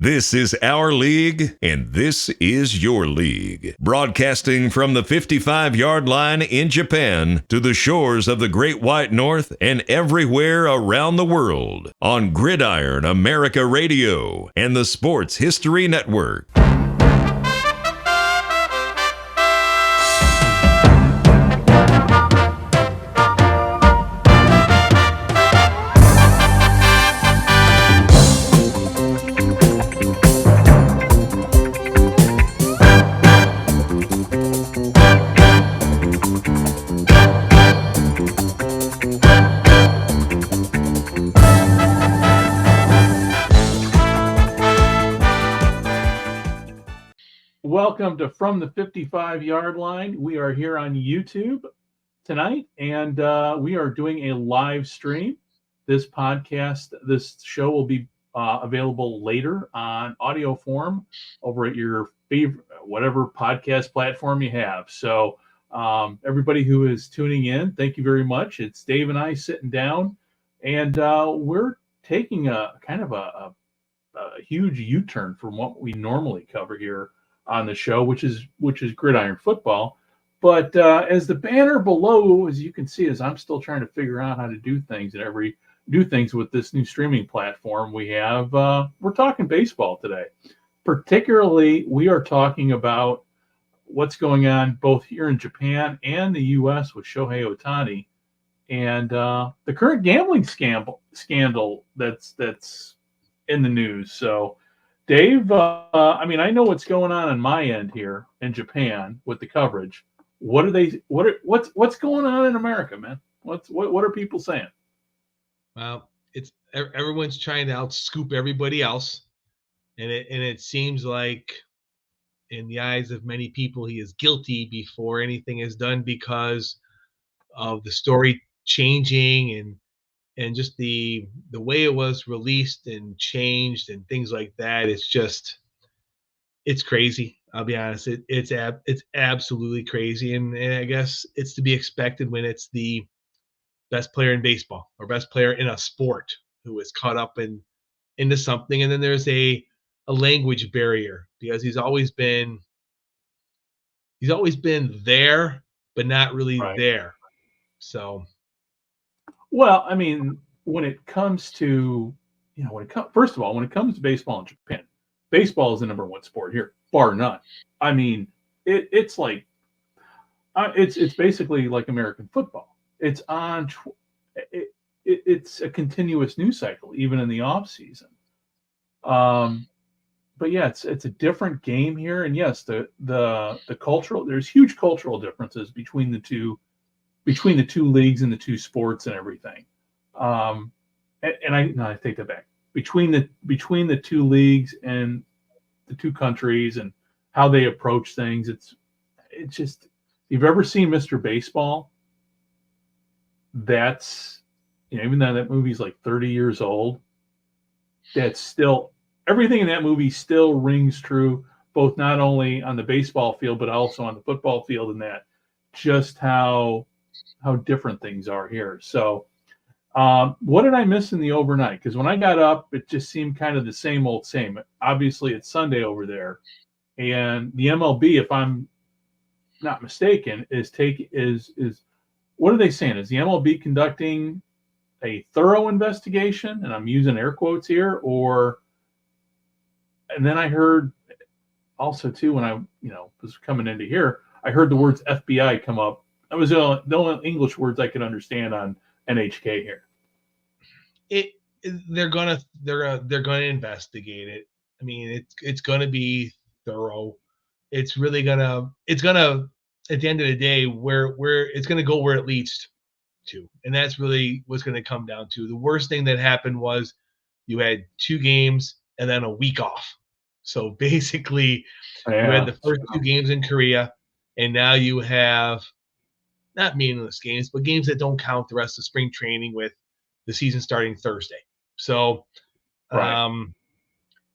This is our league, and this is your league. Broadcasting from the 55-yard line in Japan to the shores of the Great White North and everywhere around the world on Gridiron America Radio and the Sports History Network. Welcome to From the 55-Yard Line. We are here on YouTube tonight, and we are doing a live stream. This show will be available later on audio form over at your favorite, whatever podcast platform you have. So everybody who is tuning in, thank you very much. It's Dave and I sitting down, and we're taking a kind of a huge U-turn from what we normally cover here on the show, which is gridiron football. But as the banner below, as you can see, as I'm still trying to figure out how to do things with this new streaming platform we have, we're talking baseball today. Particularly, we are talking about what's going on both here in Japan and the U.S. with Shohei Ohtani and the current gambling scandal that's in the news. So, Dave, I know what's going on my end here in Japan with the coverage. What's going on in America, man? What are people saying? Well, it's everyone's trying to outscoop everybody else, and it seems like, in the eyes of many people, he is guilty before anything is done because of the story changing and just the way it was released and changed and things like that. It's crazy. I'll be honest. It's absolutely crazy. And I guess it's to be expected when it's the best player in baseball or best player in a sport who is caught up into something. And then there's a language barrier because he's always been there, but not really there. So. Well, when it comes to, first of all, when it comes to baseball in Japan, baseball is the number one sport here, bar none. It's like, it's basically like American football. It's on, it's a continuous news cycle, even in the off season. But yeah, it's a different game here. And yes, the cultural, there's huge cultural differences between the two leagues and the two sports and everything. I take that back. Between the two leagues and the two countries and how they approach things, it's just, if you've ever seen Mr. Baseball, that's, even though that movie's like 30 years old, that's still, everything in that movie still rings true, both not only on the baseball field, but also on the football field, and that just how different things are here. So what did I miss in the overnight? Because when I got up, it just seemed kind of the same old same. Obviously, it's Sunday over there, and the MLB, if I'm not mistaken, is what are they saying? Is the MLB conducting a thorough investigation? And I'm using air quotes here. And then I heard also too, when I was coming into here, I heard the words FBI come up. That was the only English words I could understand on NHK here. They're gonna investigate it. It's gonna be thorough. It's gonna at the end of the day where it's gonna go where it leads to, and that's really what's gonna come down to. The worst thing that happened was you had 2 games and then a week off. So basically, you had the first 2 games in Korea, and now you have not meaningless games, but games that don't count the rest of spring training with the season starting Thursday. So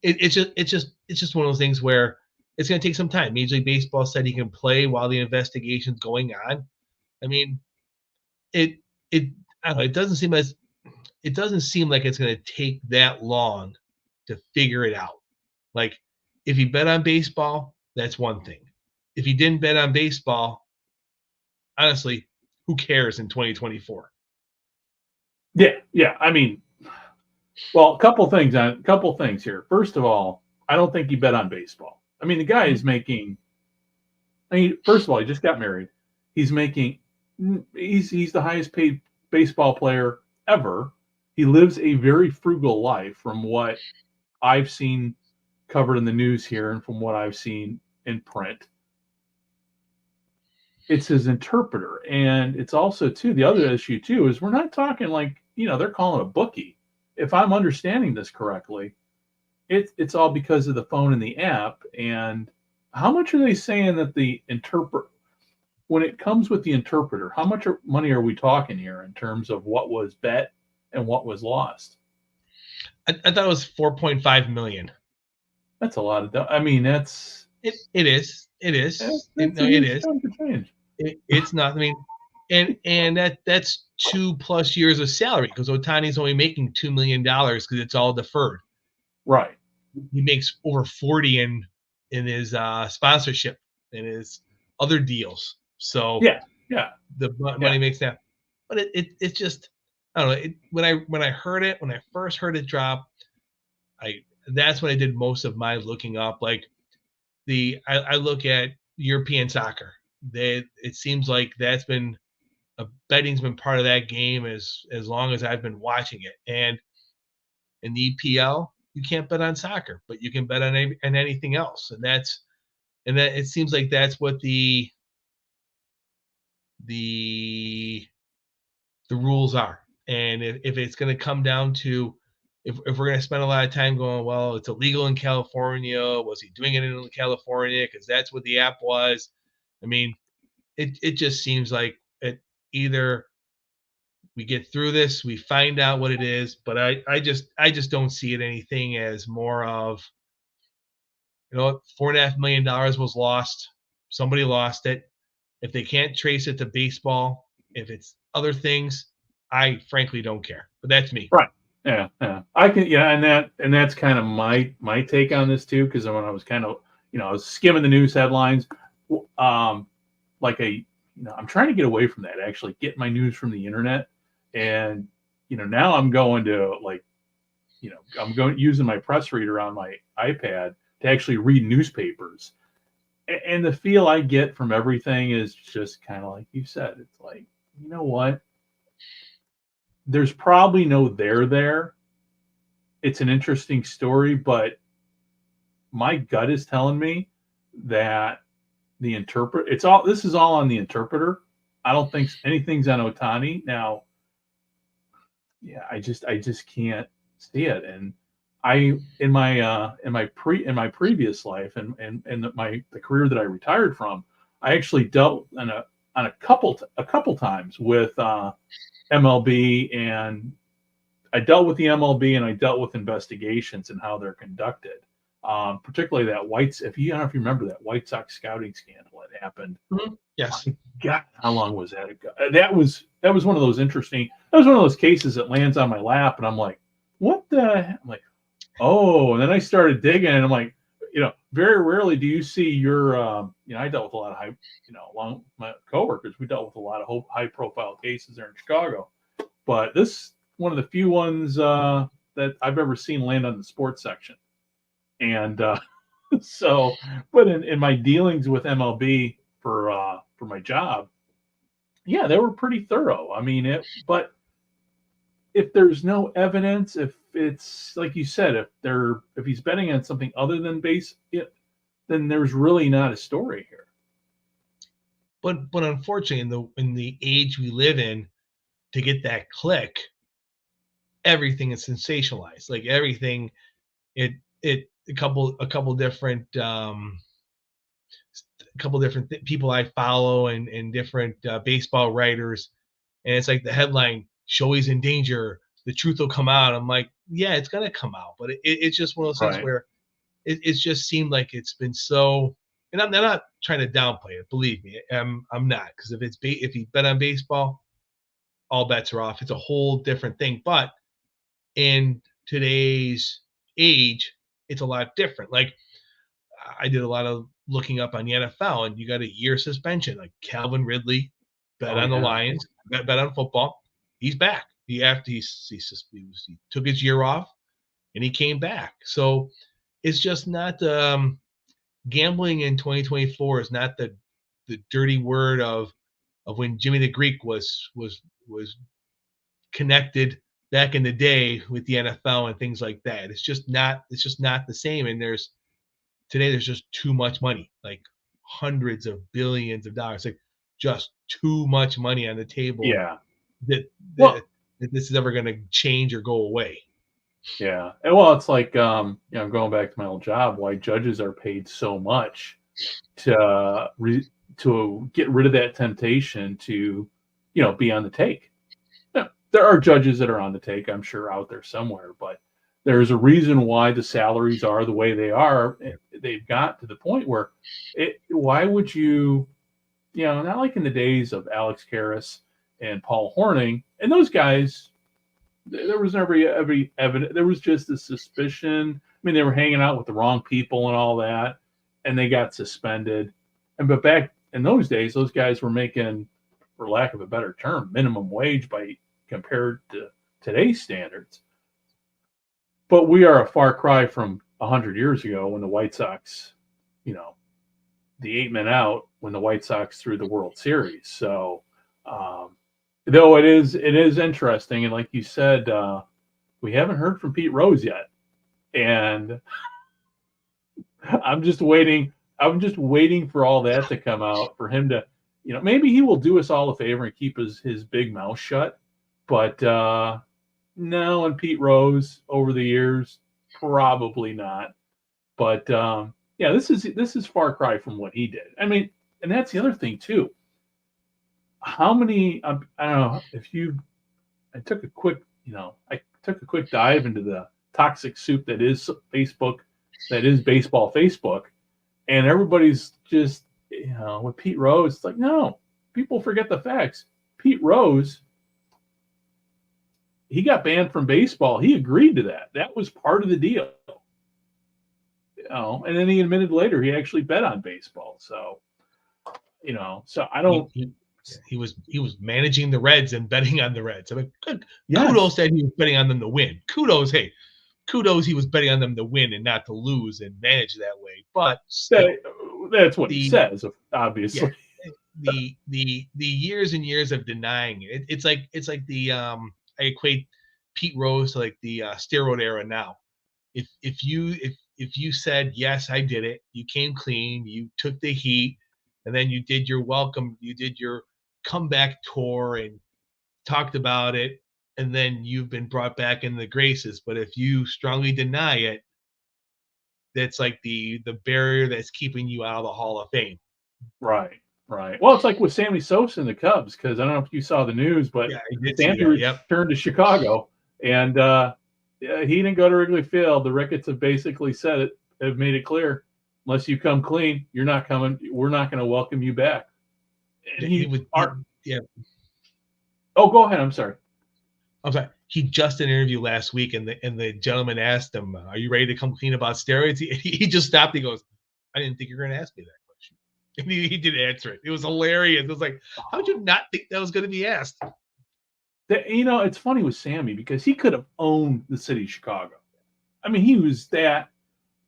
it's just one of those things where it's going to take some time. Major League Baseball said he can play while the investigation's going on. It doesn't seem like it's going to take that long to figure it out. Like, if he bet on baseball, that's one thing. If he didn't bet on baseball, honestly, who cares in 2024? Yeah. I mean, well, a couple things here. First of all, I don't think he bet on baseball. I mean, the guy is making. I mean, first of all, he just got married. He's making. He's the highest paid baseball player ever. He lives a very frugal life, from what I've seen covered in the news here, and from what I've seen in print. It's his interpreter, and it's also too the other issue too is we're not talking like they're calling a bookie. If I'm understanding this correctly, it's all because of the phone and the app. And how much are they saying that the interpret when it comes with the interpreter? How much money are we talking here in terms of what was bet and what was lost? I thought it was 4.5 million. That's a lot of. I mean, it is. It is. It is. It's not. I mean, and that's 2+ years of salary, because Ohtani's only making $2 million because it's all deferred. Right. He makes over 40 in his sponsorship and his other deals. So yeah, the money makes that. But it's just, I don't know. When I first heard it drop, that's when I did most of my looking up. Like I look at European soccer. It seems like betting's been part of that game as long as I've been watching it. And in the EPL, you can't bet on soccer, but you can bet on anything else. And that it seems like that's what the rules are. And if it's going to come down to, if we're going to spend a lot of time going, well, it's illegal in California, was he doing it in California because that's what the app was? I mean, it just seems like either we get through this, we find out what it is, but I just don't see it anything as more of, $4.5 million was lost. Somebody lost it. If they can't trace it to baseball, if it's other things, I frankly don't care. But that's me. Right. Yeah. I can. Yeah, and that's kind of my take on this too, because when I was kind of I was skimming the news headlines, I'm trying to get away from that. Actually, get my news from the internet, and now I'm going to I'm going using my press reader on my iPad to actually read newspapers, and the feel I get from everything is just kind of like you said. It's like, you know what? There's probably no there. It's an interesting story, but my gut is telling me that this is all on the interpreter. I don't think anything's on Ohtani. Now, yeah, I just can't see it. And in my previous life and the career that I retired from, I actually dealt on a couple times with MLB, and I dealt with the MLB, and I dealt with investigations and how they're conducted. Particularly that if you remember that White Sox scouting scandal that happened. Mm-hmm. Yes. God, how long was that ago? That was one of those interesting. That was one of those cases that lands on my lap, and I'm like, what the? I'm like, oh, and then I started digging, and I'm like, very rarely do you see your, I dealt with a lot of along my coworkers, we dealt with a lot of high profile cases there in Chicago, but this one of the few ones that I've ever seen land on the sports section. And but in my dealings with MLB for my job, yeah, they were pretty thorough. I mean, but if there's no evidence, if it's like you said, if he's betting on something other than then there's really not a story here. But unfortunately, in the age we live in, to get that click, everything is sensationalized. Like everything, a couple different people I follow and different baseball writers, and it's like the headline: "Shohei's in danger. The truth will come out." I'm like, yeah, it's gonna come out, but it's just one of those things where it's just seemed like it's been so. And I'm not trying to downplay it. Believe me, I'm not, because if he bet on baseball, all bets are off. It's a whole different thing. But in today's age, it's a lot different. Like I did a lot of looking up on the NFL, and you got a year suspension. Like Calvin Ridley bet on the Lions, bet on football. He's back. He took his year off, and he came back. So it's just not gambling in 2024 is not the dirty word of when Jimmy the Greek was connected back in the day with the NFL and things like that. It's just not the same. And today there's just too much money, like hundreds of billions of dollars, like just too much money on the table. Yeah. That this is ever going to change or go away. Yeah. And well, it's like, going back to my old job, why judges are paid so much to get rid of that temptation to, be on the take. Now, there are judges that are on the take, I'm sure, out there somewhere, but there's a reason why the salaries are the way they are. They've got to the point where why would you, not like in the days of Alex Karras and Paul Hornung and those guys, there was every evidence. There was just a suspicion. I mean, they were hanging out with the wrong people and all that, and they got suspended. But back in those days, those guys were making, for lack of a better term, minimum wage compared to today's standards. But we are a far cry from 100 years ago when the White Sox, the 8 men out when the White Sox threw the World Series. So, though it is interesting, and like you said, we haven't heard from Pete Rose yet, and I'm just waiting for all that to come out for him to, maybe he will do us all a favor and keep his big mouth shut. But no, and Pete Rose over the years, probably not. But this is far cry from what he did. I mean, and that's the other thing too. How many? I don't know if I took a quick dive into the toxic soup that is Facebook, that is baseball Facebook, and everybody's just with Pete Rose. It's like, no, people forget the facts. Pete Rose, he got banned from baseball. He agreed to that. That was part of the deal. And then he admitted later he actually bet on baseball. So, so I don't. He was managing the Reds and betting on the Reds. I mean, kudos that he was betting on them to win. Kudos he was betting on them to win and not to lose and manage that way. But that's what he says, obviously. Yeah, the years and years of denying it. It's like the I equate Pete Rose to like the steroid era now. If you said yes, I did it, you came clean, you took the heat, and then you did your comeback tour and talked about it, and then you've been brought back in the graces. But if you strongly deny it, that's like the barrier that's keeping you out of the Hall of Fame. Right. Well, it's like with Sammy Sosa and the Cubs, because I don't know if you saw the news, but Sammy returned to Chicago, and he didn't go to Wrigley Field. The Ricketts have basically have made it clear, unless you come clean, you're not coming. We're not going to welcome you back. And Oh, go ahead. I'm sorry. He just did an interview last week, and the gentleman asked him, "Are you ready to come clean about steroids?" He just stopped. He goes, "I didn't think you were going to ask me that question." And he did answer it. It was hilarious. It was like, how did you not think that was going to be asked? It's funny with Sammy because he could have owned the city of Chicago. I mean, he was that.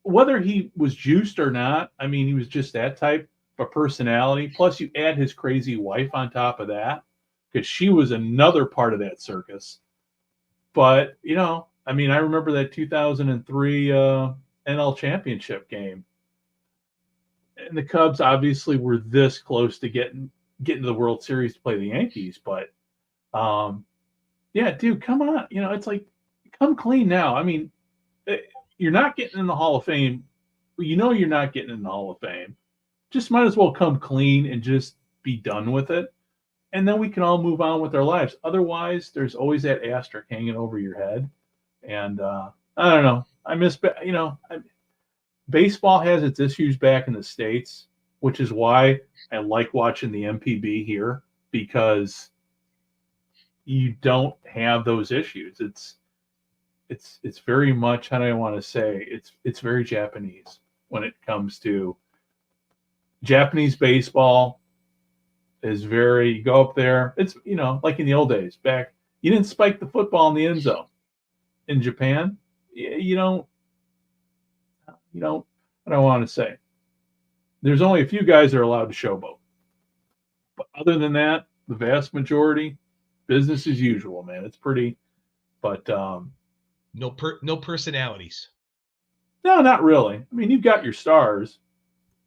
Whether he was juiced or not, I mean, he was just that type of personality. Plus, you add his crazy wife on top of that, because she was another part of that circus. But, I mean, I remember that 2003 NL championship game. And the Cubs obviously were this close to getting to the World Series to play the Yankees. But, dude, come on. It's like, come clean now. I mean, you're not getting in the Hall of Fame. You're not getting in the Hall of Fame. Just might as well come clean and just be done with it. And then we can all move on with our lives. Otherwise, there's always that asterisk hanging over your head. And I don't know. I miss, baseball has its issues back in the States, which is why I like watching the MPB here, because you don't have those issues. it's very much, how do I want to say, it's very Japanese when it comes to Japanese baseball. Is very, you go up there. It's, like in the old days back, you didn't spike the football in the end zone. In Japan, you don't. I don't want to say. There's only a few guys that are allowed to showboat, but other than that, the vast majority, business as usual, man. It's pretty, but no personalities. no, not really. I mean, you've got your stars.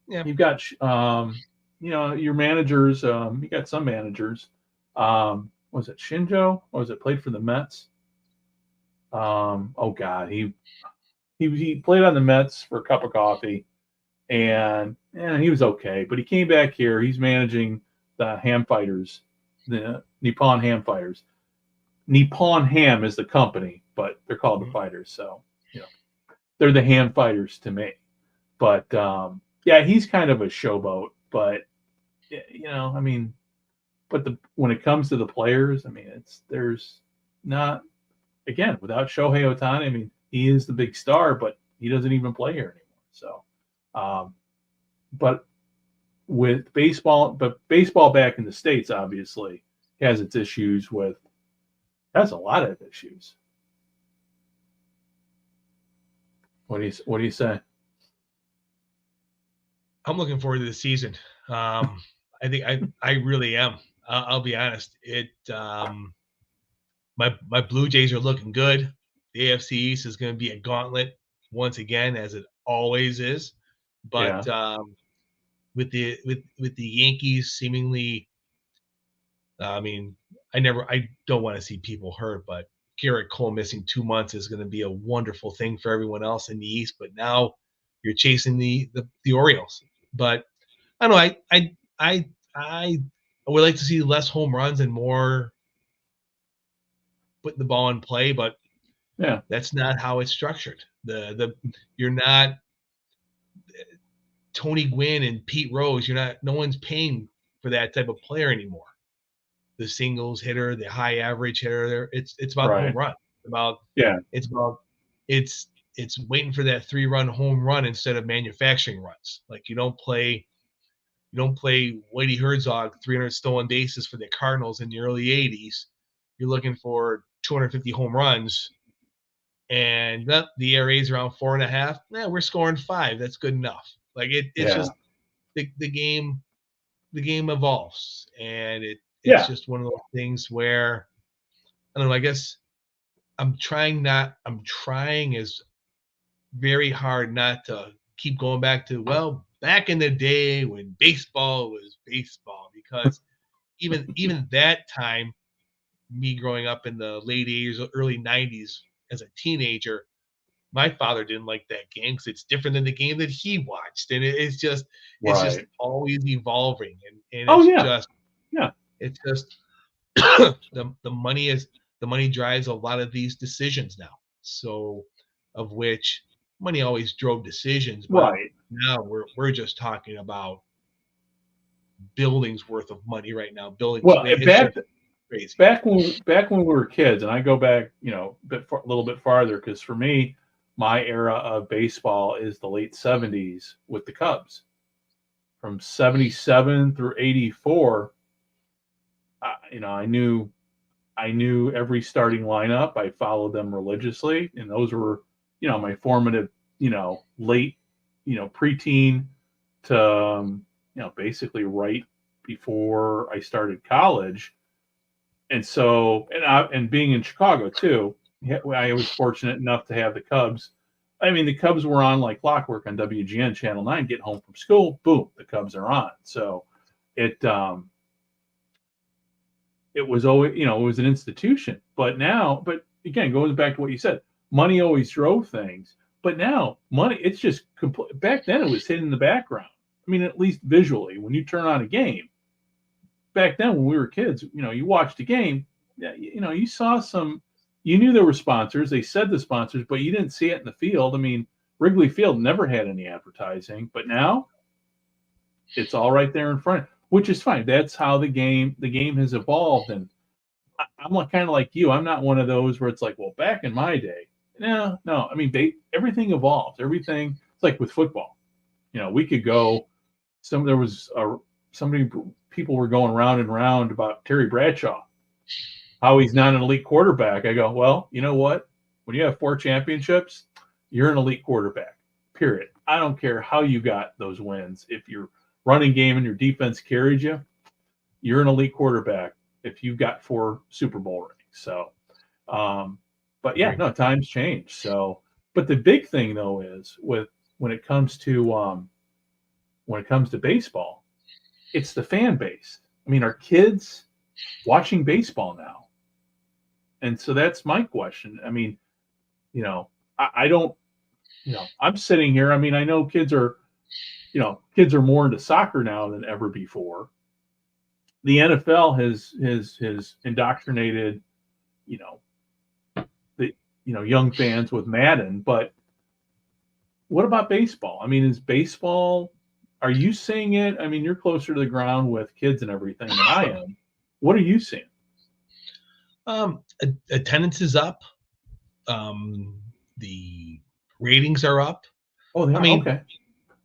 Yeah. You've got your managers. You got some managers. Was it Shinjo? Or was it played for the Mets? Oh God, he played on the Mets for a cup of coffee, and he was okay. But he came back here. He's managing the Ham Fighters, the Nippon Ham Fighters. Nippon Ham is the company, but they're called the Fighters. So they're the Ham Fighters to me. But yeah, he's kind of a showboat. But I mean, when it comes to the players, I mean, there's not, again, without Shohei Ohtani. I mean, he is the big star, but he doesn't even play here anymore. So, but with baseball, baseball back in the States obviously has its issues has a lot of issues. What do you say? I'm looking forward to the season. I think I really am. I'll be honest. My Blue Jays are looking good. The AFC East is going to be a gauntlet once again, as it always is. But with the Yankees seemingly, I mean, I don't want to see people hurt, but Garrett Cole missing 2 months is going to be a wonderful thing for everyone else in the East. But now you're chasing the Orioles. But I don't know. I would like to see less home runs and more putting the ball in play, but yeah, that's not how it's structured. You're not Tony Gwynn and Pete Rose. No one's paying for that type of player anymore. The singles hitter, the high average hitter. It's about right. home run. It's waiting for that 3-run home run instead of manufacturing runs. Like you don't play Whitey Herzog 300 stolen bases for the Cardinals in the early 80s. You're looking for 250 home runs, and the ERA's around 4.5. We're scoring 5. That's good enough. Like it's just the game evolves, and it's just one of those things where I don't know. I guess I'm trying as very hard not to keep going back to back in the day when baseball was baseball, because even that time, me growing up in the late 80s, early 90s as a teenager, my father didn't like that game because it's different than the game that he watched, and it's just always evolving, and it's just the money drives a lot of these decisions now. So, of which money always drove decisions, but now we're just talking about buildings worth of money right now. Buildings. Well, crazy. Back when we were kids, and I go back, a little bit farther, because for me, my era of baseball is the late 70s with the Cubs. From 77 through 84, I knew every starting lineup. I followed them religiously, and those were, my formative, late, preteen to, basically right before I started college. And so, and being in Chicago too, I was fortunate enough to have the Cubs. I mean, the Cubs were on like clockwork on WGN Channel 9. Getting home from school, boom, the Cubs are on. So it was always, it was an institution. But again, going back to what you said, money always drove things. But now money, it's just back then it was hidden in the background. I mean, at least visually, when you turn on a game. Back then when we were kids, you watched a game, you saw you knew there were sponsors. They said the sponsors, but you didn't see it in the field. I mean, Wrigley Field never had any advertising, but now it's all right there in front, which is fine. That's how the game has evolved. And I'm kind of like you. I'm not one of those where it's like, well, back in my day, No. I mean, everything evolves. Everything. It's like with football. We could go. People were going round and round about Terry Bradshaw, how he's not an elite quarterback. I go, well, you know what? When you have 4 championships, you're an elite quarterback. Period. I don't care how you got those wins. If your running game and your defense carried you, you're an elite quarterback if you've got 4 Super Bowl rings. So, but yeah, no, times change. So, but the big thing though is when it comes to baseball, it's the fan base. I mean, are kids watching baseball now? And so that's my question. I mean, I don't, I'm sitting here. I mean, I know kids are more into soccer now than ever before. The NFL has indoctrinated, the young fans with Madden. But what about baseball? I mean, are you seeing it? I mean, you're closer to the ground with kids and everything than I am. What are you seeing? Attendance is up. The ratings are up. Oh, they are? I mean, okay.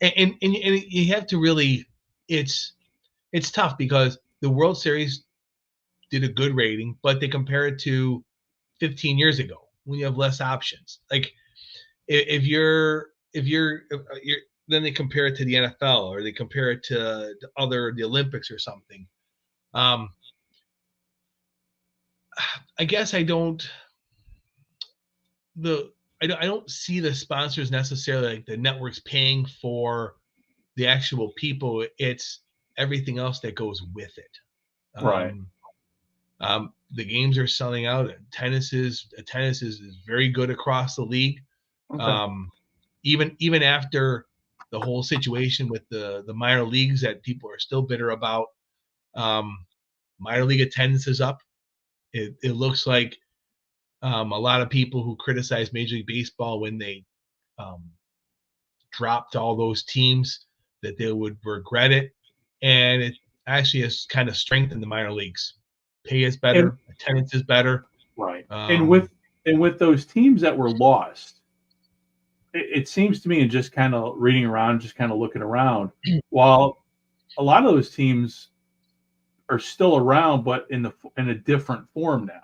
And you have to really, it's tough because the World Series did a good rating, but they compare it to 15 years ago when you have less options. Like if you're then they compare it to the NFL or they compare it to the Olympics or something. I guess I don't see the sponsors necessarily, like the networks paying for the actual people. It's everything else that goes with it. Right. The games are selling out. Tennis is very good across the league. Okay. Even after the whole situation with the minor leagues that people are still bitter about, minor league attendance is up. It looks like a lot of people who criticize Major League Baseball when they dropped all those teams, that they would regret it. And it actually has kind of strengthened the minor leagues. Pay is better, attendance is better. Right. And with those teams that were lost, it seems to me, and just kind of reading around, just kind of looking around, while a lot of those teams are still around, but in a different form now,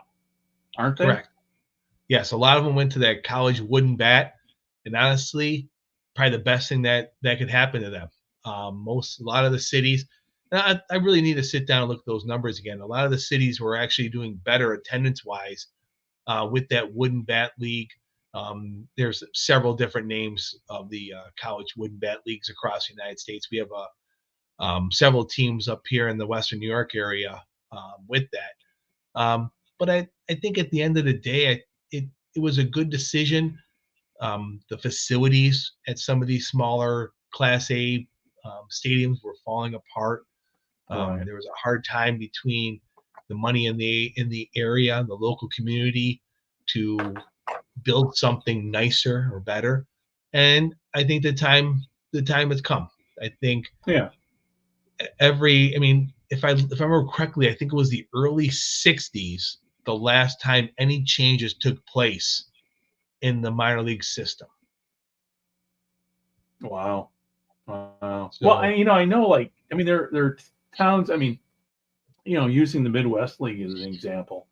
aren't they? Correct. Yes, a lot of them went to that college wooden bat, and honestly, probably the best thing that could happen to them. A lot of the cities, and I really need to sit down and look at those numbers again. A lot of the cities were actually doing better attendance-wise with that wooden bat league. There's several different names of the college wooden bat leagues across the United States. We have several teams up here in the Western New York area with that. But I think at the end of the day, it was a good decision. The facilities at some of these smaller Class A stadiums were falling apart. Right. There was a hard time between the money in the area, the local community, to build something nicer or better. And I think the time has come. I think if I remember correctly, I think it was the early 60s, the last time any changes took place in the minor league system. Wow. So, well, I know, like, I mean, there are towns, I mean, using the Midwest League as an example,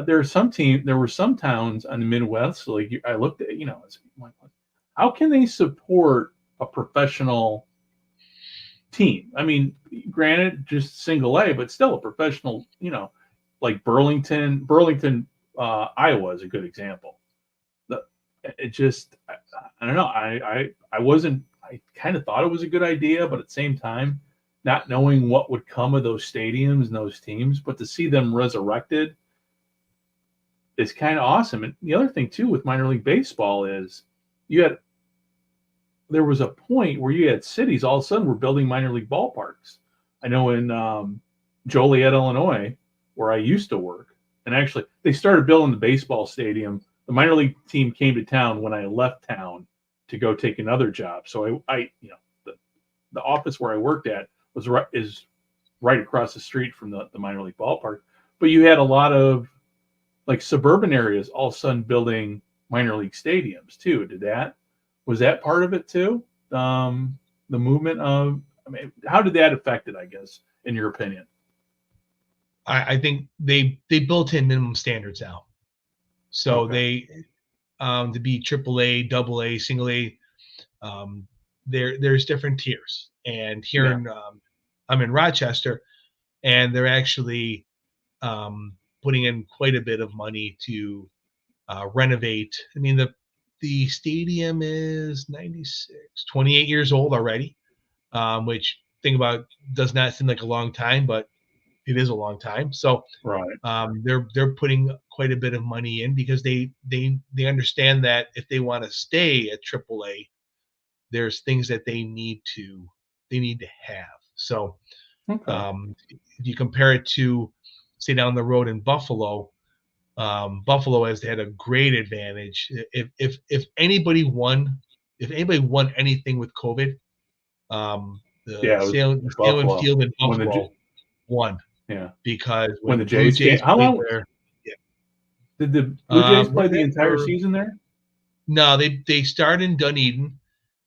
there were some towns on the Midwest League. I looked at, how can they support a professional team? I mean, granted, just single A, but still a professional, like Burlington, Iowa is a good example. It just, I don't know. I kind of thought it was a good idea, but at the same time, not knowing what would come of those stadiums and those teams, but to see them resurrected is kind of awesome. And the other thing too with minor league baseball is there was a point where you had cities all of a sudden were building minor league ballparks. I know in Joliet, Illinois, where I used to work, and actually they started building the baseball stadium. The minor league team came to town when I left town to go take another job. So the office where I worked at is right across the street from the minor league ballpark. But you had a lot of like suburban areas all of a sudden building minor league stadiums too. Was that part of it too? The movement of, I mean, how did that affect it, I guess, in your opinion? I think they built in minimum standards now. So Okay. to be AAA, AA, single A, there's different tiers. And here I'm in Rochester, and they're actually putting in quite a bit of money to renovate. I mean, the stadium is 28 years old already, which think about does not seem like a long time, but it is a long time. So Right. they're putting quite a bit of money in because they understand that if they want to stay at AAA, there's things that they need to have. So Okay. if you compare it to, say, down the road in Buffalo, Buffalo has had a great advantage. If anybody won anything with COVID, the Yeah, it was Salem Buffalo Field in when Buffalo won yeah because when when the the Blue Jays came. Jays How played long there, yeah, did the Blue Jays play the entire or season there? no, they started in Dunedin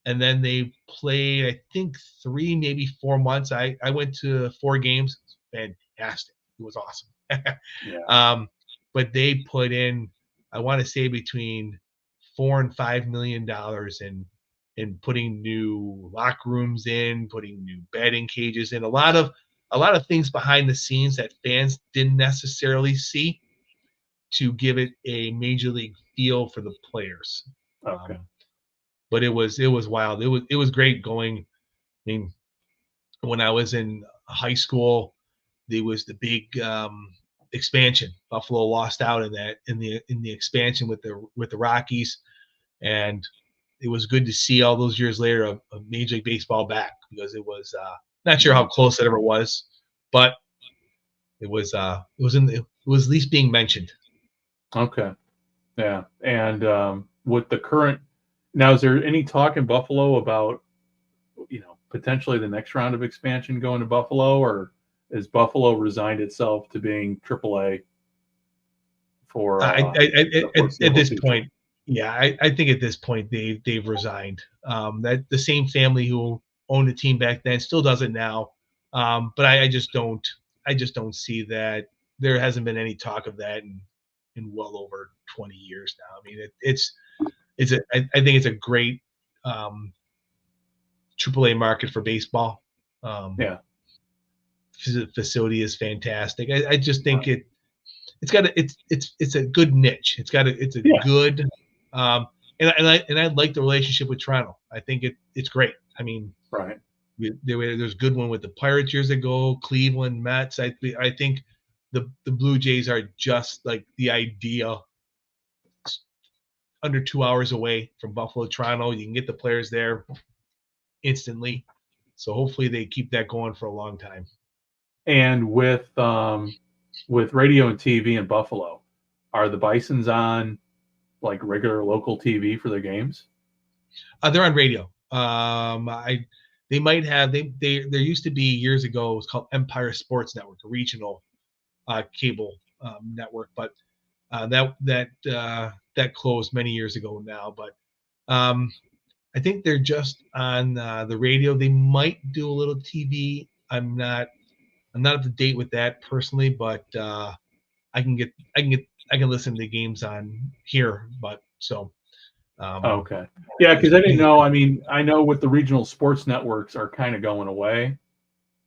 and then they played, I think, 3, maybe 4 months. I went to 4 games. It was fantastic. It was awesome. Yeah. But they put in, I want to say, between $4 and $5 million in putting new locker rooms in, putting new batting cages in, a lot of things behind the scenes that fans didn't necessarily see to give it a major league feel for the players. Okay. But it was wild. It was great going. I mean, when I was in high school, there was the big expansion. Buffalo lost out in the expansion with the Rockies, and it was good to see all those years later a Major League Baseball back, because it was not sure how close it ever was, but it was it was at least being mentioned. Okay. Yeah. And with the current now, is there any talk in Buffalo about potentially the next round of expansion going to Buffalo, or is Buffalo resigned itself to being AAA for the At foreseeable this future? point, yeah, I think at this point they've resigned. That the same family who owned the team back then still does it now, but I just don't see that. There hasn't been any talk of that in well over 20 years now. I mean, I think it's a great AAA market for baseball. Um, Yeah. Facility is fantastic. I just think Right. it's a good niche. It's a Yeah. good and I like the relationship with Toronto. I think it's great. I mean, Right. there's good one with the Pirates years ago, Cleveland, Mets. I think the Blue Jays are just like the idea. Under 2 hours away from Buffalo, Toronto. You can get the players there instantly. So hopefully they keep that going for a long time. And with radio and TV in Buffalo, are the Bisons on like regular local TV for their games? They're on radio. They might have there used to be years ago, it was called Empire Sports Network, a regional cable network, but that closed many years ago now. But I think they're just on the radio. They might do a little TV. I'm not up to date with that personally, but I can listen to games on here. But so Okay. Yeah, because I didn't know. I mean, I know with the regional sports networks are kind of going away.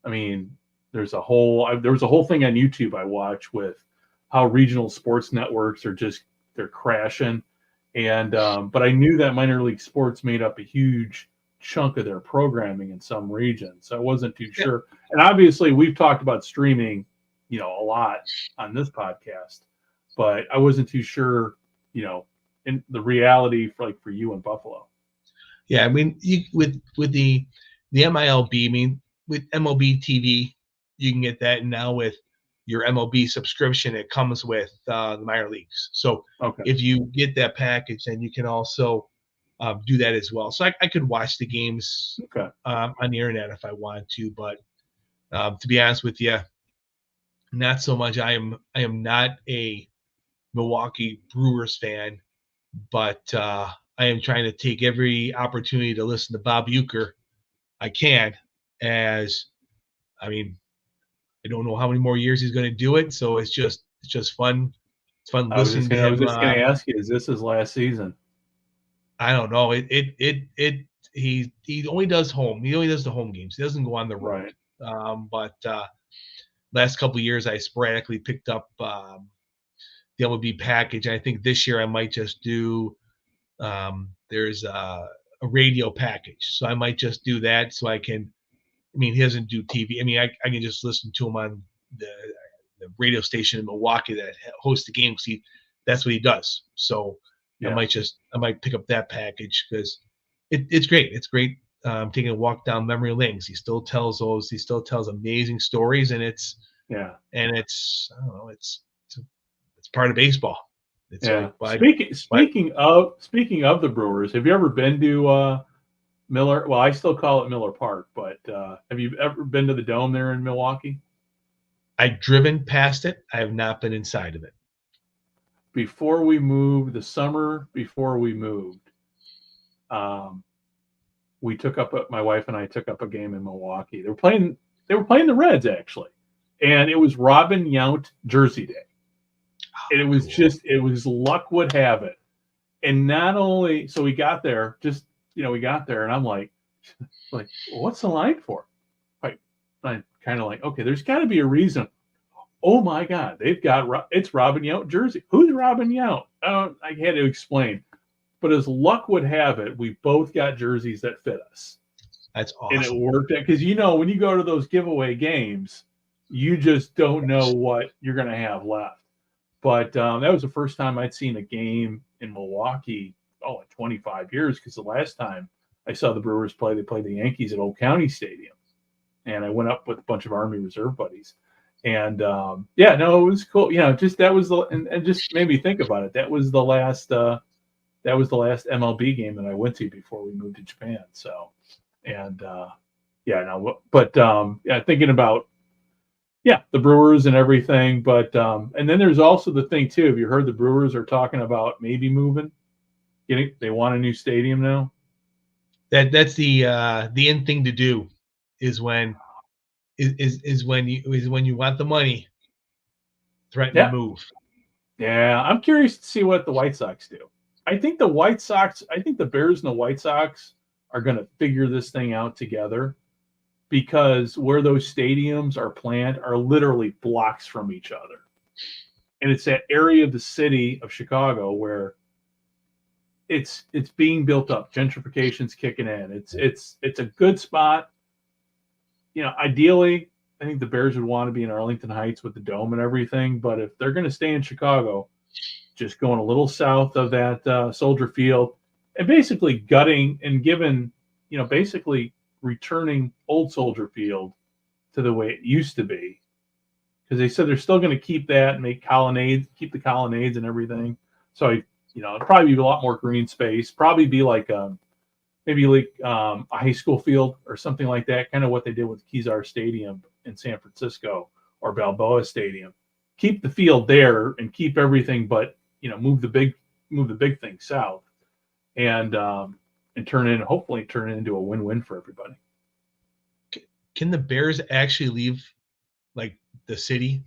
I mean, there was a whole thing on YouTube I watched with how regional sports networks they're crashing, and but I knew that minor league sports made up a huge chunk of their programming in some regions, so I wasn't too yeah. sure. And obviously, we've talked about streaming, a lot on this podcast, but I wasn't too sure, in the reality for you in Buffalo. Yeah, I mean, with the MILB, I mean, with MLB TV, you can get that. And now with your MLB subscription, it comes with the minor leagues. So Okay. if you get that package, then you can also do that as well. So I could watch the games Okay. on the internet if I want to. But to be honest with you, not so much. I am not a Milwaukee Brewers fan, but I am trying to take every opportunity to listen to Bob Uecker I can. As I mean, I don't know how many more years he's going to do it, so it's just fun. It's fun listening to him. I was just going to ask you, is this his last season? I don't know. He only does home. He only does the home games. He doesn't go on the road. Right. But last couple of years, I sporadically picked up the MLB package. I think this year I might just do. There's a radio package, so I might just do that. So I can. I mean, he doesn't do TV. I mean, I can just listen to him on the radio station in Milwaukee that hosts the game. See, that's what he does. So I might pick up that package because it's great. It's great. Taking a walk down memory lane. He still tells amazing stories, and it's I don't know, it's part of baseball. It's speaking of the Brewers, have you ever been to Miller? Well, I still call it Miller Park, but have you ever been to the Dome there in Milwaukee? I've driven past it. I have not been inside of it. Before we moved, the summer before we moved, my wife and I took up a game in Milwaukee. They were playing the Reds actually, and it was Robin Yount Jersey Day. And it was cool. Luck would have it. And not only, so we got there, and I'm like, well, what's the line for? I'm kind of like, okay, there's got to be a reason. Oh my God, it's Robin Yount jersey. Who's Robin Yount? I had to explain. But as luck would have it, we both got jerseys that fit us. That's awesome. And it worked out because, when you go to those giveaway games, you just don't know what you're going to have left. But that was the first time I'd seen a game in Milwaukee, in 25 years, because the last time I saw the Brewers play, they played the Yankees at Old County Stadium. And I went up with a bunch of Army Reserve buddies. And, it was cool. Just that was and just made me think about it. That was the last MLB game that I went to before we moved to Japan. So, thinking about, the Brewers and everything. But, and then there's also the thing too, have you heard the Brewers are talking about maybe moving? They want a new stadium now. That's the end thing to do is when you want the money, threaten to move. Yeah, I'm curious to see what the White Sox do. I think the Bears and the White Sox are going to figure this thing out together, because where those stadiums are planned are literally blocks from each other. And it's that area of the city of Chicago where it's being built up. Gentrification's kicking in. It's a good spot. Ideally, I think the Bears would want to be in Arlington Heights with the Dome and everything. But if they're going to stay in Chicago, just going a little south of that Soldier Field and basically gutting and basically returning old Soldier Field to the way it used to be. Because they said they're still going to keep that and keep the colonnades and everything. So, it'd probably be a lot more green space, probably be like a high school field or something like that, kind of what they did with Kezar Stadium in San Francisco or Balboa Stadium. Keep the field there and keep everything, but move the big thing south, and hopefully turn it into a win-win for everybody. Can the Bears actually leave like the city?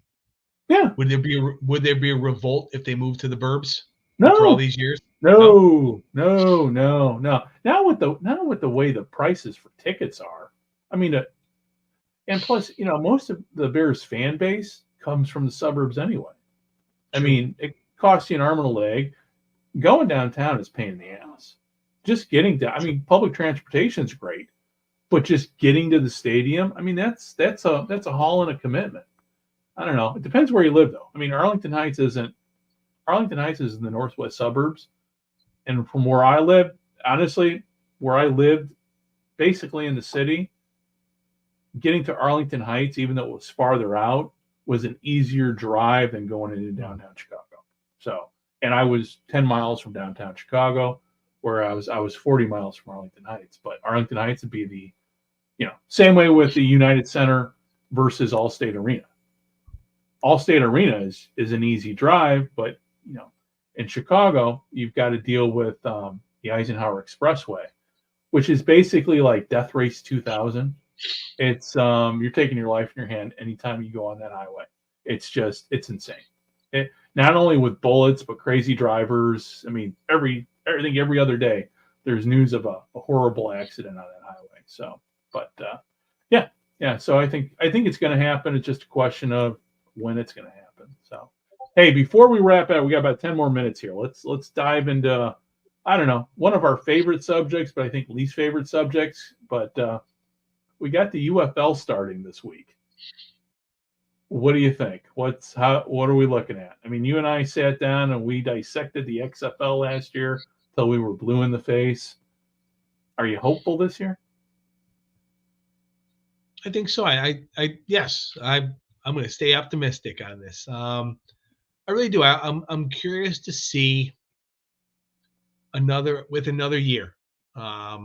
Yeah. Would there be a revolt if they moved to the burbs? No. After all these years? No. Not with the way the prices for tickets are. I mean, and plus, most of the Bears fan base comes from the suburbs anyway. True. I mean, it costs you an arm and a leg. Going downtown is a pain in the ass. Just getting down. I mean, public transportation is great, but just getting to the stadium, I mean, that's a haul and a commitment. I don't know. It depends where you live, though. I mean, Arlington Heights is in the northwest suburbs. And from where I live, honestly, where I lived basically in the city, getting to Arlington Heights, even though it was farther out, was an easier drive than going into downtown Chicago. So, and I was 10 miles from downtown Chicago, where I was 40 miles from Arlington Heights. But Arlington Heights would be the, same way with the United Center versus Allstate Arena. Allstate Arena is an easy drive, but In Chicago, you've got to deal with the Eisenhower Expressway, which is basically like Death Race 2000. It's you're taking your life in your hand anytime you go on that highway. It's insane. Not only with bullets, but crazy drivers. I mean, every other day there's news of a horrible accident on that highway. So, but yeah. So I think it's going to happen. It's just a question of when it's going to happen. So, hey, before we wrap up, we got about 10 more minutes here. Let's dive into, I don't know, one of our favorite subjects, but I think least favorite subjects. But we got the UFL starting this week. What do you think? What are we looking at? I mean, you and I sat down and we dissected the XFL last year till we were blue in the face. Are you hopeful this year? I think so. Yes, I'm going to stay optimistic on this. I really do. I'm curious to see another year. A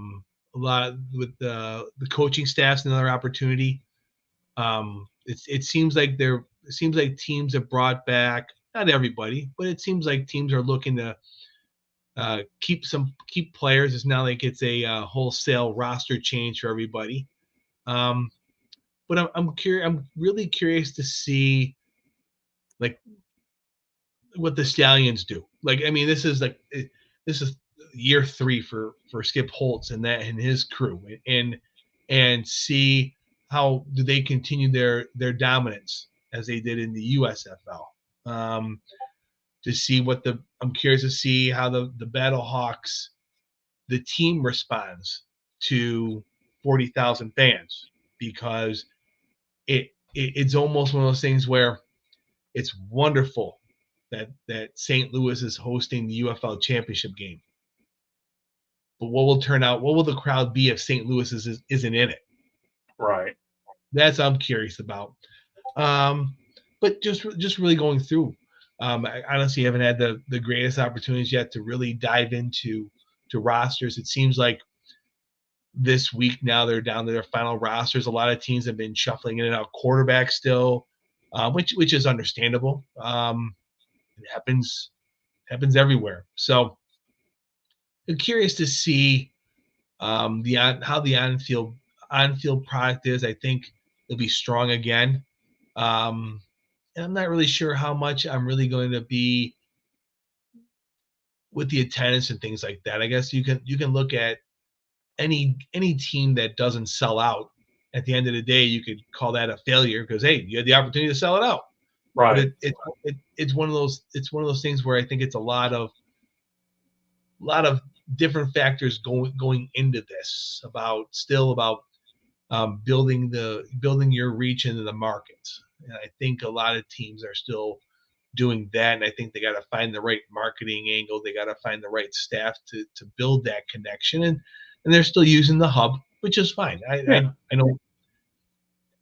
lot with the coaching staff's another opportunity. It seems like teams have brought back, not everybody, but it seems like teams are looking to keep players. It's not like it's a wholesale roster change for everybody. But I'm curious. I'm really curious to see like what the Stallions do. Like, I mean, this is year 3 for Skip Holtz and his crew, and see how do they continue their dominance as they did in the USFL. To see I'm curious to see how the Battlehawks, the team, responds to 40,000 fans, because it's almost one of those things where it's wonderful that St. Louis is hosting the UFL championship game. But what will the crowd be if St. Louis isn't in it? Right. That's what I'm curious about. But just really going through, I honestly haven't had the greatest opportunities yet to really dive into rosters. It seems like this week now they're down to their final rosters. A lot of teams have been shuffling in and out quarterback still, which is understandable. It happens everywhere. So I'm curious to see how the on-field product is. I think it'll be strong again. And I'm not really sure how much I'm really going to be with the attendance and things like that. I guess you can look at any team that doesn't sell out. At the end of the day, you could call that a failure because, hey, you had the opportunity to sell it out. Right. But it's one of those things where I think it's a lot of different factors going into this about building your reach into the market. And I think a lot of teams are still doing that, and I think they got to find the right marketing angle. They got to find the right staff to build that connection, and they're still using the hub, which is fine. I know.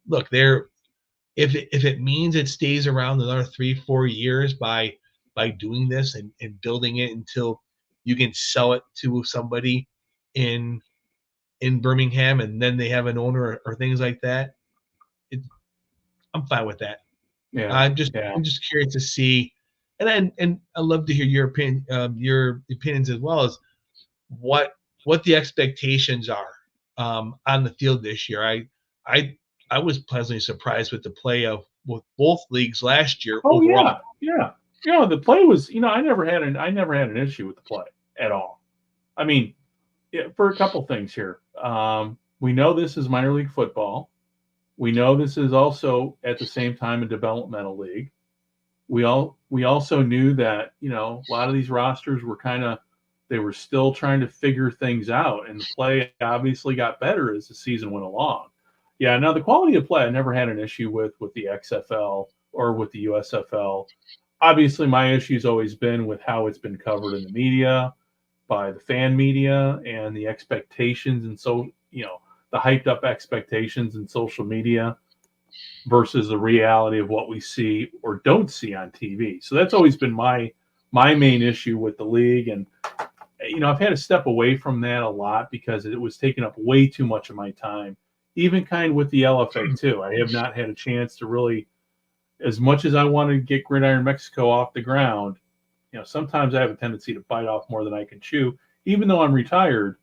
Look, if it means it stays around another 3-4 years by doing this and building it until you can sell it to somebody in Birmingham, and then they have an owner or things like that, I'm fine with that. Yeah. I'm just curious to see, and I'd love to hear your opinions as well as what the expectations are on the field this year. I was pleasantly surprised with the play with both leagues last year. Oh, overall. Yeah. The play was, I never had an issue with the play at all. I mean, for a couple things here. We know this is minor league football. We know this is also at the same time a developmental league. We also knew that, a lot of these rosters were they were still trying to figure things out, and the play obviously got better as the season went along. Yeah, now the quality of play I never had an issue with the XFL or with the USFL. Obviously, my issue's always been with how it's been covered in the media, by the fan media, and the expectations, and so the hyped up expectations in social media versus the reality of what we see or don't see on TV. So that's always been my main issue with the league, and I've had to step away from that a lot because it was taking up way too much of my time. Even with the LFA too. I have not had a chance to really, as much as I wanted to get Gridiron Mexico off the ground, sometimes I have a tendency to bite off more than I can chew. Even though I'm retired,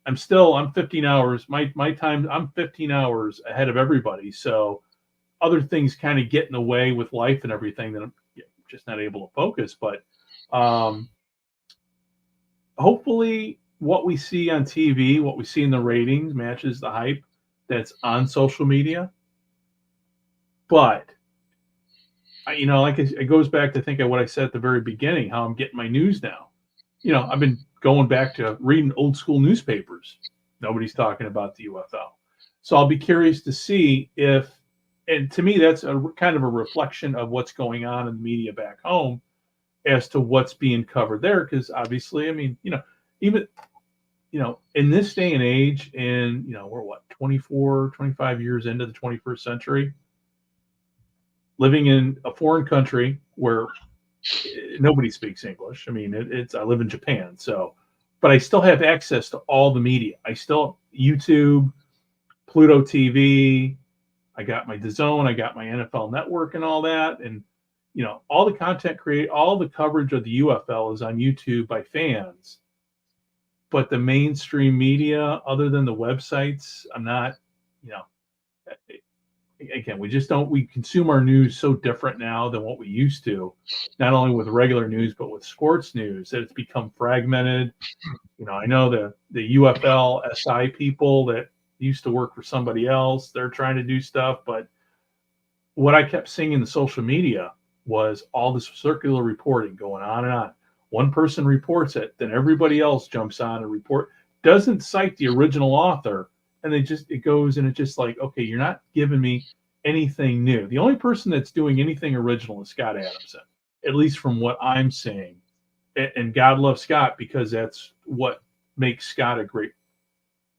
I'm 15 hours. My time, I'm 15 hours ahead of everybody. So other things kind of get in the way with life and everything that I'm just not able to focus. But hopefully what we see on TV, what we see in the ratings matches the hype that's on social media. But like it goes back to think of what I said at the very beginning, how I'm getting my news now. I've been going back to reading old school newspapers. Nobody's talking about the UFL. So I'll be curious to see if, and to me, that's a kind of a reflection of what's going on in the media back home as to what's being covered there. Because obviously, even, in this day and age, and, we're 24, 25 years into the 21st century, living in a foreign country where nobody speaks English. I live in Japan, but I still have access to all the media. I still YouTube, Pluto TV. I got my DAZN, I got my NFL Network, and all that, and all the content all the coverage of the UFL is on YouTube by fans. But the mainstream media, other than the websites, I'm not. Again, we consume our news so different now than what we used to, not only with regular news, but with sports news, that it's become fragmented. I know the UFL SI people that used to work for somebody else, they're trying to do stuff. But what I kept seeing in the social media was all this circular reporting going on and on. One person reports it, then everybody else jumps on and doesn't cite the original author. And it goes and it's just like, okay, you're not giving me anything new. The only person that's doing anything original is Scott Adamson, at least from what I'm seeing. And God love Scott, because that's what makes Scott a great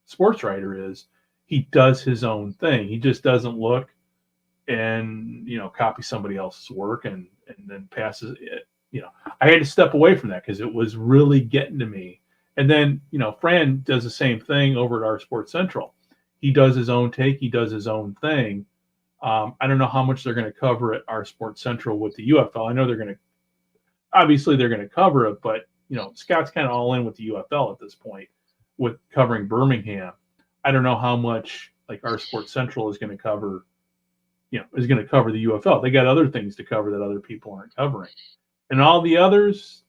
sports writer is he does his own thing. He just doesn't look and, copy somebody else's work and then passes it. I had to step away from that because it was really getting to me. And then, Fran does the same thing over at our Sports Central. He does his own take. He does his own thing. I don't know how much they're going to cover at our Sports Central with the UFL. I know they're going to cover it, but, Scott's kind of all in with the UFL at this point with covering Birmingham. I don't know how much like our Sports Central is going to cover, the UFL. They got other things to cover that other people aren't covering. And all the others,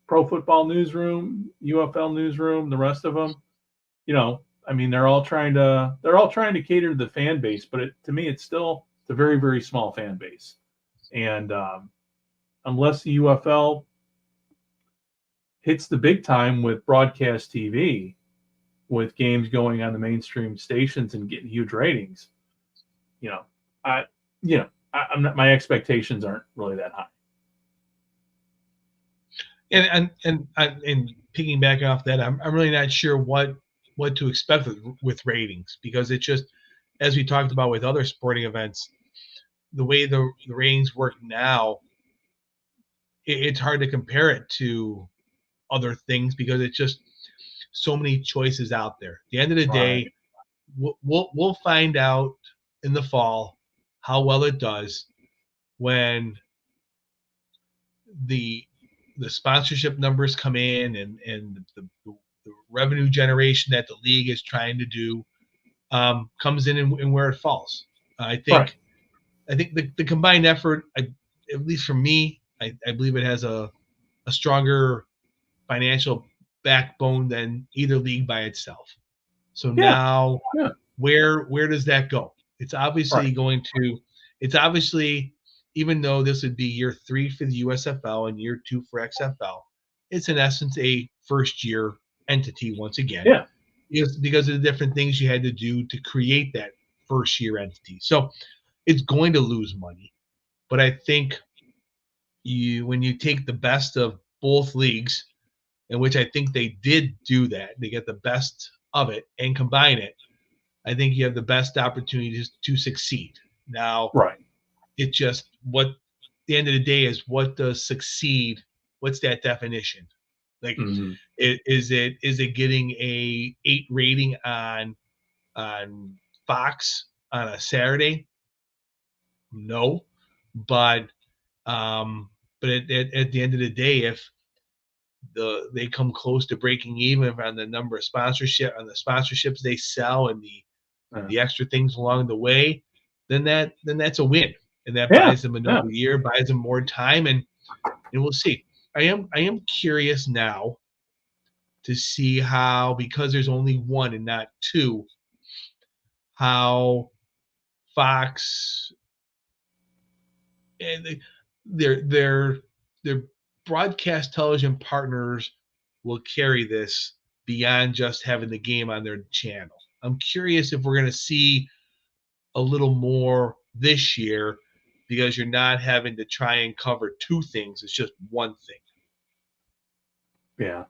Pro Football Newsroom, UFL Newsroom, the rest of them, they're all trying to cater to the fan base, but to me, it's still a very, very small fan base. And unless the UFL hits the big time with broadcast TV, with games going on the mainstream stations and getting huge ratings, I'm not, my expectations aren't really that high. And picking back off that, I'm really not sure what to expect with ratings, because it just, as we talked about with other sporting events, the way the ratings work now, it's hard to compare it to other things because it's just so many choices out there. At the end of the day, we'll find out in the fall how well it does when the sponsorship numbers come in and the revenue generation that the league is trying to do comes in and where it falls. I think the combined effort, at least for me, I believe it has a stronger financial backbone than either league by itself. So now where does that go? It's obviously even though this would be year 3 for the USFL and year 2 for XFL, it's in essence a first year entity once again. Yeah. Because of the different things you had to do to create that first year entity. So it's going to lose money. But I think when you take the best of both leagues, in which I think they did do that, they get the best of it and combine it, I think you have the best opportunities to succeed. Now, it just, what the end of the day is, what does succeed? What's that definition? Like, is it getting a 8 rating on Fox on a Saturday? No, but But at the end of the day, if they come close to breaking even on the number of sponsorships they sell and the extra things along the way, then that's a win, and that buys them another year, buys them more time, and we'll see. I am curious now to see how, because there's only one and not two, how Fox and their broadcast television partners will carry this beyond just having the game on their channel. I'm curious if we're going to see a little more this year, because you're not having to try and cover two things. It's just one thing. Yeah.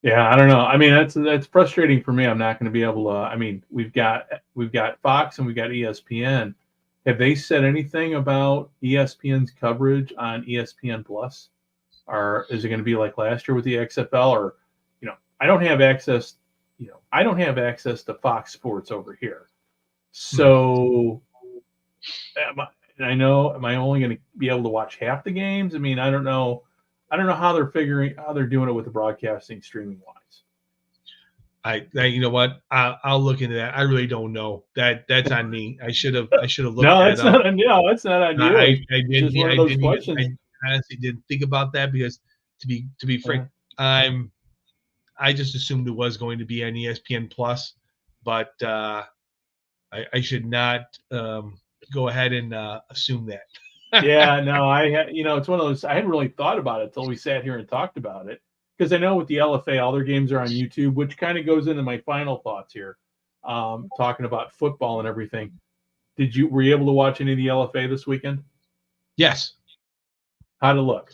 I don't know. I mean, that's frustrating for me. I'm not going to be able to. I mean, we've got Fox and we've got ESPN. Have they said anything about ESPN's coverage on ESPN Plus? Or is it going to be like last year with the XFL? Or, I don't have access. I don't have access to Fox Sports over here. So, am I only going to be able to watch half the games? I mean, I don't know how they're doing it with the broadcasting streaming wise. You know what? I'll look into that. I really don't know. That's on me. I should have looked. No, that's not on you. That's not on you. I honestly didn't think about that, because to be frank, I just assumed it was going to be on ESPN Plus, but I should not go ahead and assume that. Yeah, no, it's one of those. I hadn't really thought about it until we sat here and talked about it, because I know with the LFA, all their games are on YouTube, which kind of goes into my final thoughts here, talking about football and everything. Were you able to watch any of the LFA this weekend? Yes. How'd it look?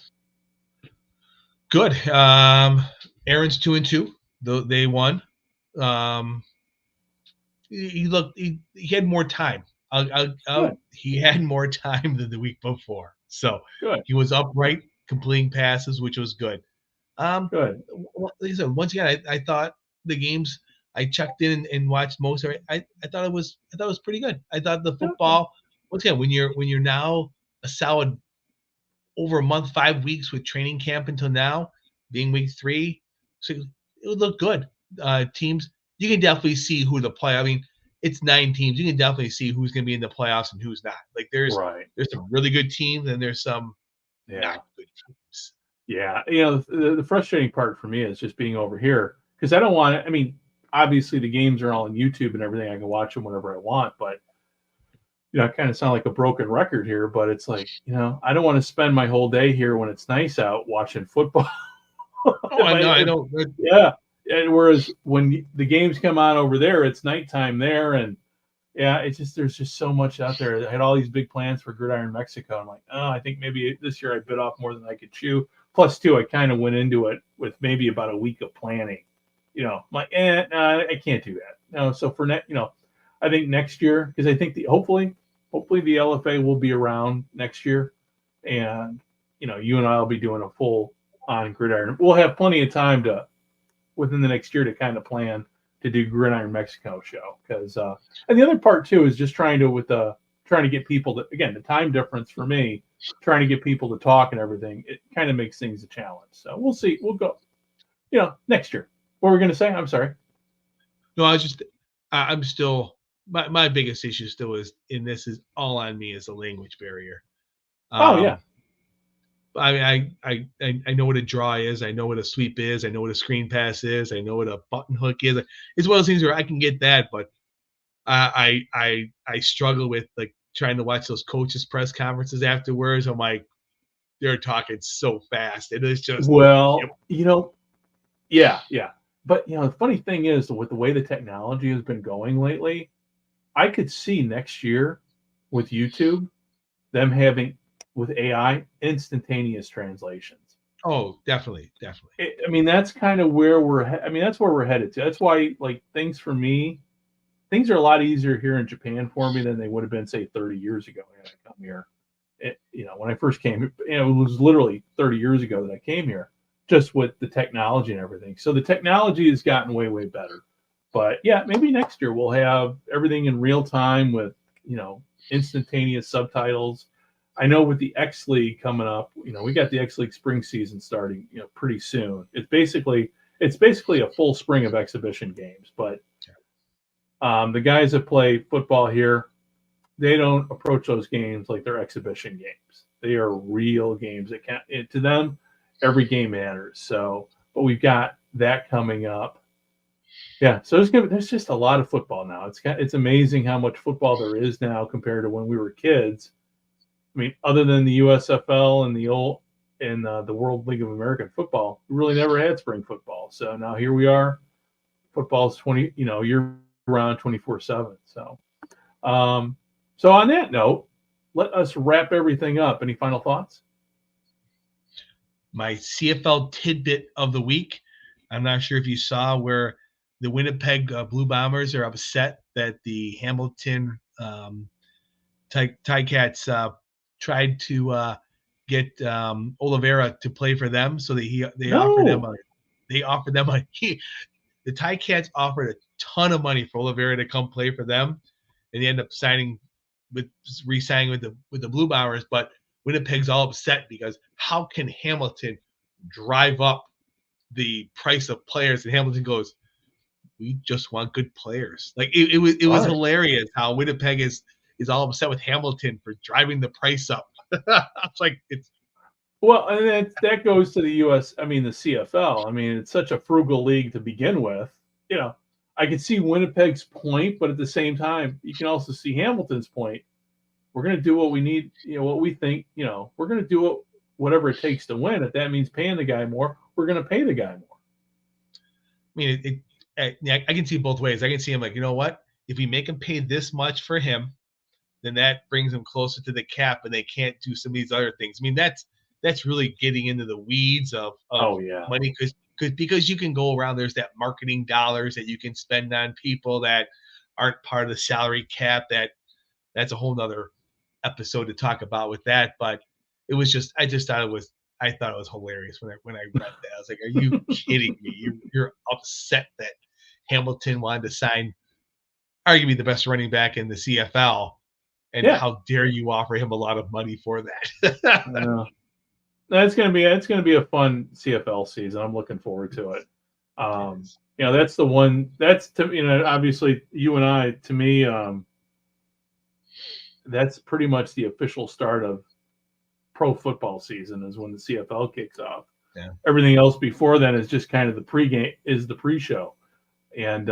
Good. Aaron's 2-2. They won. He had more time. He had more time than the week before, so good. He was upright, completing passes, which was good. Good. Like I said, once again, I thought the games, I checked in and watched most of it. I thought it was pretty good. I thought the football, once again, when you're now a solid over a month, 5 weeks with training camp until now, being week 3, so it would look good. Teams, you can definitely see who the play. I mean, it's 9 teams. You can definitely see who's going to be in the playoffs and who's not. Like there's some really good teams and there's some not good teams. Yeah, the frustrating part for me is just being over here, because I don't want to. I mean, obviously the games are all on YouTube and everything. I can watch them whenever I want, but I kind of sound like a broken record here. But it's like, I don't want to spend my whole day here when it's nice out watching football. I know. Yeah. And whereas when the games come on over there, it's nighttime there, and it's just there's just so much out there. I had all these big plans for Gridiron Mexico. I'm like, I think maybe this year I bit off more than I could chew. Plus, too, I kind of went into it with maybe about a week of planning. I'm like, I can't do that. No, so for I think next year, because I think hopefully the LFA will be around next year, and you and I will be doing a full on Gridiron. We'll have plenty of time within the next year to kind of plan to do Gridiron Mexico show, because and the other part too is just trying to get people to, again, the time difference for me, trying to get people to talk and everything, it kind of makes things a challenge. So we'll see. We'll go next year. What were we going to say? I'm sorry. No, I'm still, my biggest issue still is, and this is all on me, is a language barrier. I know what a draw is. I know what a sweep is. I know what a screen pass is. I know what a button hook is. It's one of those things where I can get that, but I struggle with like trying to watch those coaches' press conferences afterwards. I'm like, they're talking so fast. It is just yeah. But the funny thing is, with the way the technology has been going lately, I could see next year with YouTube them having, with AI, instantaneous translations. Oh, definitely. That's kind of where that's where we're headed to. That's why, like, things are a lot easier here in Japan for me than they would have been, say, 30 years ago when I come here. When I first came, it was literally 30 years ago that I came here, just with the technology and everything. So the technology has gotten way, way better. But yeah, maybe next year we'll have everything in real time with, instantaneous subtitles. I know with the X League coming up, we got the X League spring season starting, pretty soon. It's basically a full spring of exhibition games. But the guys that play football here, they don't approach those games like they're exhibition games. They are real games. To them, every game matters. So, but we've got that coming up. Yeah, so there's just a lot of football now. It's amazing how much football there is now compared to when we were kids. I mean, other than the USFL and the World League of American Football, we really never had spring football. So now here we are. Football's year round 24/7. So, so on that note, let us wrap everything up. Any final thoughts? My CFL tidbit of the week. I'm not sure if you saw where the Winnipeg Blue Bombers are upset that the Hamilton Ticats tried to get Oliveira to play for them, so that they offered them the Ticats offered a ton of money for Oliveira to come play for them, and they end up re-signing with the Blue Bombers. But Winnipeg's all upset because how can Hamilton drive up the price of players? And Hamilton goes, we just want good players. Like it was hilarious how Winnipeg is all upset with Hamilton for driving the price up. It's like well, and that goes to the the CFL. I mean, it's such a frugal league to begin with. I can see Winnipeg's point, but at the same time, you can also see Hamilton's point. We're going to do what we need, what we think, we're going to do whatever it takes to win. If that means paying the guy more, we're going to pay the guy more. I mean, I can see both ways. I can see him like, you know what? If we make him pay this much for him, then that brings him closer to the cap, and they can't do some of these other things. I mean, that's really getting into the weeds of money, because you can go around. There's that marketing dollars that you can spend on people that aren't part of the salary cap. That's a whole nother episode to talk about with that. But it was just, I thought it was hilarious when I read that. I was like, are you kidding me? You're upset that Hamilton wanted to sign arguably the best running back in the CFL, and how dare you offer him a lot of money for that? It's gonna be a fun CFL season. I'm looking forward to it. That's the one. That's obviously you and I. To me, that's pretty much the official start of pro football season, is when the CFL kicks off. Yeah. Everything else before then is just kind of the pre-show, and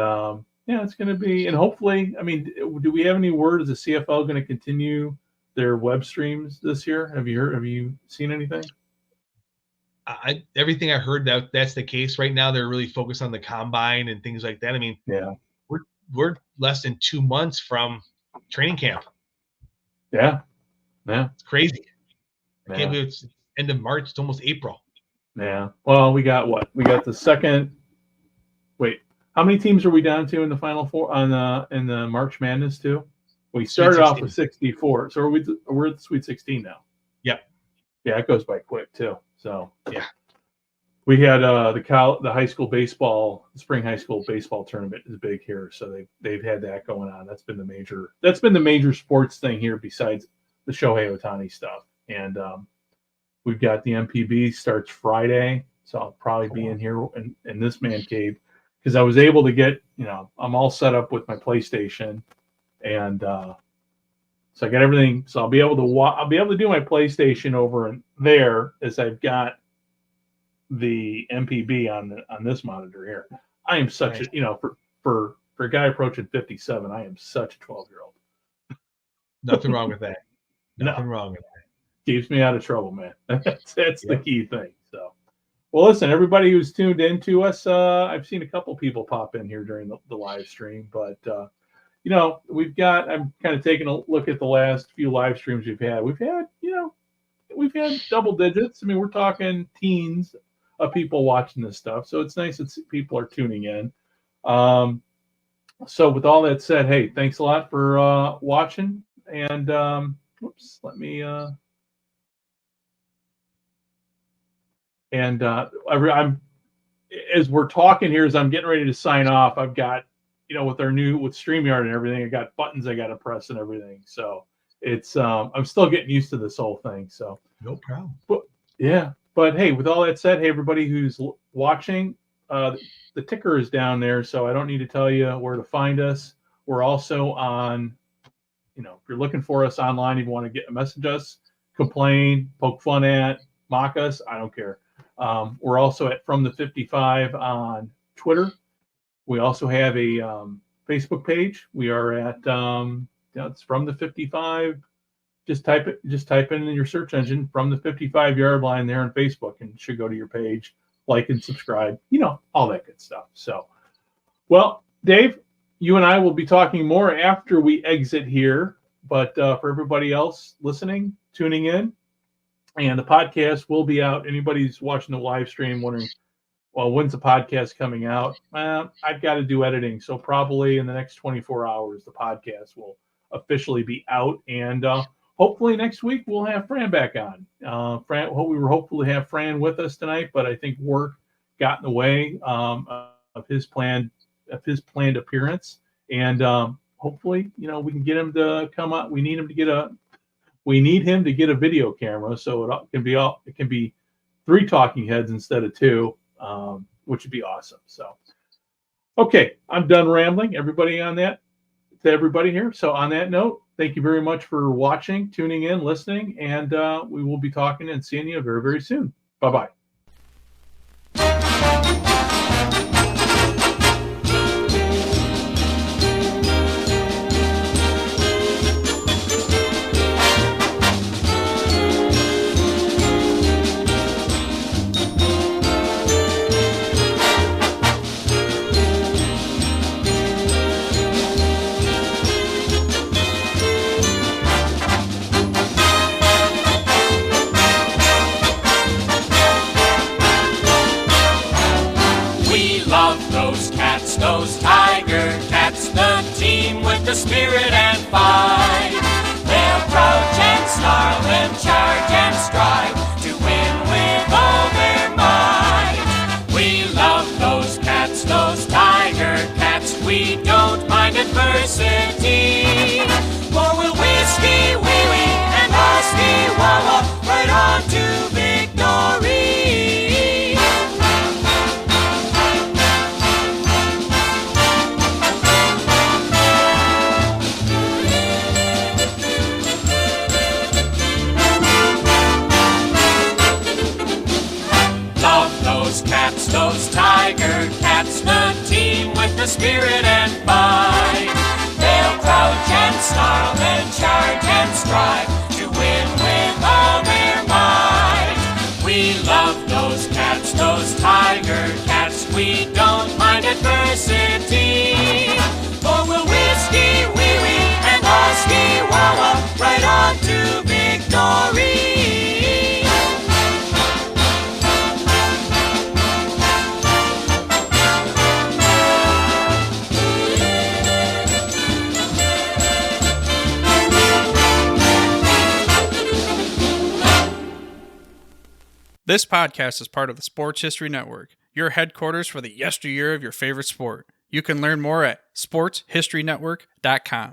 it's going to be. And hopefully, I mean, do we have any word? Is the CFL going to continue their web streams this year? Have you seen anything? Everything I heard, that's the case right now. They're really focused on the combine and things like that. I mean, we're less than 2 months from training camp. Yeah, it's crazy. I can't believe it's end of March. It's almost April. Yeah. Well, we got what? We got the second. Wait, how many teams are we down to in the Final Four in the March Madness too? We started off with 64, so we're at the Sweet 16 now. Yep. Yeah, it goes by quick too. So we had the high school baseball, the spring high school baseball tournament is big here, so they've had that going on. That's been the major sports thing here besides the Shohei Ohtani stuff. And we've got the MPB starts Friday, so I'll probably be in here in this man cave because I was able to get, I'm all set up with my PlayStation, and so I got everything. So I'll be able to do my PlayStation over in there as I've got the MPB on this monitor here. I am such a for a guy approaching 57, I am such a 12-year-old. Nothing wrong with that. Nothing wrong with that. Keeps me out of trouble, man. That's the key thing. So, well, listen, everybody who's tuned in to us, I've seen a couple people pop in here during the live stream, but I'm kind of taking a look at the last few live streams we've had. We've had double digits. I mean, we're talking teens of people watching this stuff, so it's nice that people are tuning in. So with all that said, hey, thanks a lot for watching, and let me I'm as we're talking here, as I'm getting ready to sign off, I've got with StreamYard and everything, I got buttons I got to press and everything. So it's I'm still getting used to this whole thing. So No problem. But hey, with all that said, hey, everybody who's watching, the ticker is down there, so I don't need to tell you where to find us. We're also on, if you're looking for us online, if you want to message us, complain, poke fun at, mock us, I don't care. We're also at From the 55 on Twitter. We also have a Facebook page. We are at it's From the 55. Just type in your search engine From the 55 Yard Line there on Facebook, and it should go to your page. Like and subscribe, all that good stuff. So, well, Dave, you and I will be talking more after we exit here. But for everybody else listening, tuning in, and the podcast will be out. Anybody's watching the live stream wondering, well, when's the podcast coming out? I've got to do editing. So probably in the next 24 hours, the podcast will officially be out. And hopefully next week we'll have Fran back on. We were hopeful to have Fran with us tonight, but I think work got in the way of his planned appearance. And hopefully, we can get him to come out. We need him to get a video camera, so it can be 3 talking heads instead of 2, which would be awesome. So, okay, I'm done rambling. Everybody here. So on that note, thank you very much for watching, tuning in, listening, and we will be talking and seeing you very, very soon. Bye-bye. Those tiger cats, the team with the spirit and fight. They'll crouch and snarl and charge and strive to win with all their might. We love those cats, those tiger cats. We don't mind adversity, for we'll whiskey, wee-wee, and husky walla right on to victory. Those tiger cats, the team with the spirit and fight. They'll crouch and snarl and charge and strive to win with all their might. We love those cats, those tiger cats. We don't mind adversity, for we'll whiskey, wee-wee, and husky walla right on to victory. This podcast is part of the Sports History Network, your headquarters for the yesteryear of your favorite sport. You can learn more at sportshistorynetwork.com.